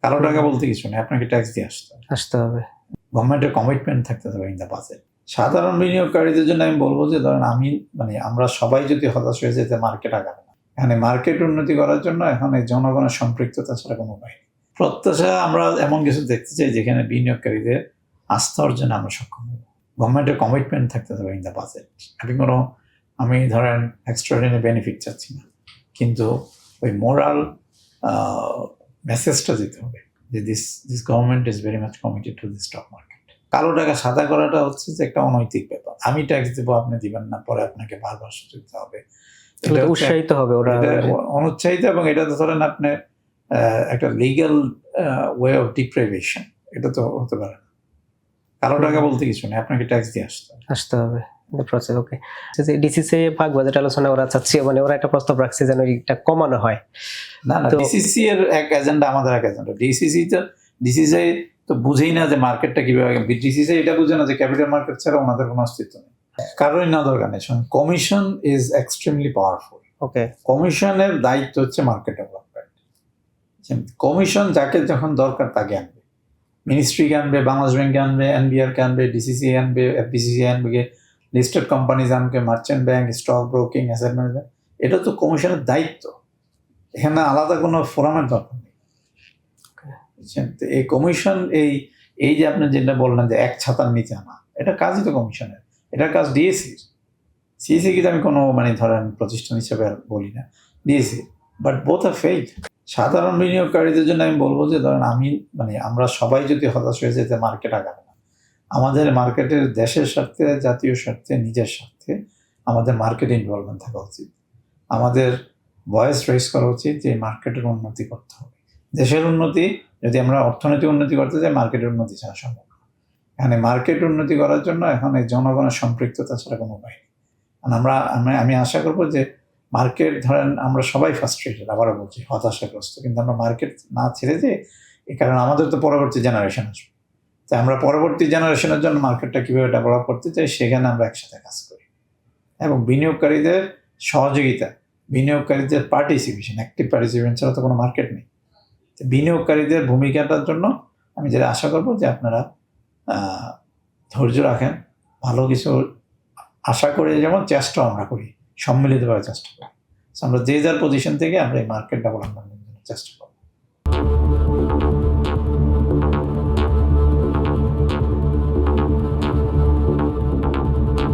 কালো টাকা বলতে কিছু নেই, আপনাকে ট্যাক্স দিয়ে আসতে হবে। গভর্নমেন্টের কমিটমেন্ট থাকতে হবে ইন দ্য বাজেট। সাধারণ বিনিয়োগকারীদের জন্য আমি বলবো যে ধরেন আমরা সবাই যদি হতাশ হয়ে যেতে মার্কেট আগাবে না। এখানে মার্কেট উন্নতি করার জন্য এখানে জনগণের সম্পৃক্ততা ছাড়া কোনো উপায় নেই। প্রত্যাশা আমরা এমন কিছু দেখতে চাই যেখানে বিনিয়োগকারীদের আস্থা অর্জনে আমরা সক্ষম হব। গভর্নমেন্টের কমিটমেন্ট থাকতে হবে ইন দ্য বাজেট। আমি ধরেন এক্সট্রাঅর্ডিনারি বেনিফিট চাচ্ছি না, কিন্তু ওই মোরাল মেসেজটা দিতে হবে যে this government is very much committed to the stock market. কালো টাকা সাদা করাটা হচ্ছে যে একটা অনৈতিক ব্যাপার। আমি ট্যাক্স দেবো, আপনি দিবেন না, পরে আপনাকে বারবার সুযোগ দিতে হবে, উৎসাহিত হবে ওরা, অনুৎসাহিত। এবং এটা তো ধরেন আপনি একটা লিগ্যাল ওয়ে অফ ডিপ্রাইভেশন, এটা তো হতে পারে না। কালো টাকা বলতে কিছু নেই, আপনাকে ট্যাক্স দিয়ে আসতে হবে। ওকে, ডিসিসি ভাগ বাজেট আলোচনা ওরা চাচ্ছে, মানে ওরা একটা প্রস্তাব রাখছে যেন এটা কমানো হয়। না, ডিসিসি এর এক এজেন্ডা, আমাদের এক এজেন্ডা। ডিসিসি তো বুঝেই না যে মার্কেটটা কিভাবে, ডিসিসি এটা বুঝে না যে ক্যাপিটাল মার্কেট ছাড়া ওনাদের কোনো অস্তিত্ব নেই, কারোরই না দরকার নেই। Commission is extremely powerful. Okay, কমিশনের দায়িত্ব হচ্ছে মার্কেট ডেভেলপমেন্ট। কমিশন যাকে যখন দরকার তাকে আনবে, মিনিস্ট্রিকে আনবে, বাংলাদেশ ব্যাংকে আনবে, এনবিআরকে আনবে, ডিসিসি আনবে, এফবিসিসি আনবে, লিস্টেড কোম্পানিজ আনবে, merchant bank, stock broking, asset management. এটা তো কমিশনের দায়িত্ব, এখানে আলাদা কোনো ফোরামের দরকার নেই। এই কমিশন এই যে আপনি যেটা বললেন যে এক ছাতার নিচে আনা, এটা কাজই তো কমিশনের, এটার কাজ ডিএসির। সিএসি কিন্তু আমি কোনো ধরেন প্রতিষ্ঠান হিসেবে বলি না, DAC, but both are failed. সাধারণ বিনিয়োগকারীদের জন্য আমি বলবো যে ধরেন আমরা সবাই যদি হতাশ হয়ে যেতে মার্কেট আগাবে না। আমাদের মার্কেটের দেশের স্বার্থে, জাতীয় স্বার্থে, নিজের স্বার্থে আমাদের মার্কেট ইনভলভমেন্ট থাকা উচিত। আমাদের ভয়েস রেজ করা উচিত যে মার্কেটের উন্নতি করতে হবে। দেশের উন্নতি, যদি আমরা অর্থনৈতিক উন্নতি করতে চাই, মার্কেটের উন্নতি ছাড়া সম্ভব না। এখানে মার্কেট উন্নতি করার জন্য এখানে জনগণের সম্পৃক্ততা ছাড়া কোনো উপায় নেই। আমি আশা করবো যে মার্কেট, ধরেন আমরা সবাই ফ্রাস্ট্রেটেড, আবারও বলছি হতাশাগ্রস্ত, কিন্তু আমরা মার্কেট না ছেড়ে যে, এই কারণে আমাদের তো পরবর্তী জেনারেশন আসবে। তাই আমরা পরবর্তী জেনারেশনের জন্য মার্কেটটা কীভাবে ডেভেলপ করতে চাই সেখানে আমরা একসাথে কাজ করি, এবং বিনিয়োগকারীদের সহযোগিতা, বিনিয়োগকারীদের পার্টিসিপেশন, অ্যাক্টিভ পার্টিসিপেশন ছাড়া তো কোনো মার্কেট নেই। বিনিয়োগকারীদের ভূমিকাটার জন্য আমি যেটা আশা করবো যে আপনারা ধৈর্য রাখেন, ভালো কিছু আশা করে, যেমন চেষ্টা আমরা করি, সম্মিলিতভাবে চেষ্টা করি। আমরা যে যার পজিশন থেকে আমরা এই মার্কেট ডেভেলপমেন্টের জন্য চেষ্টা করব।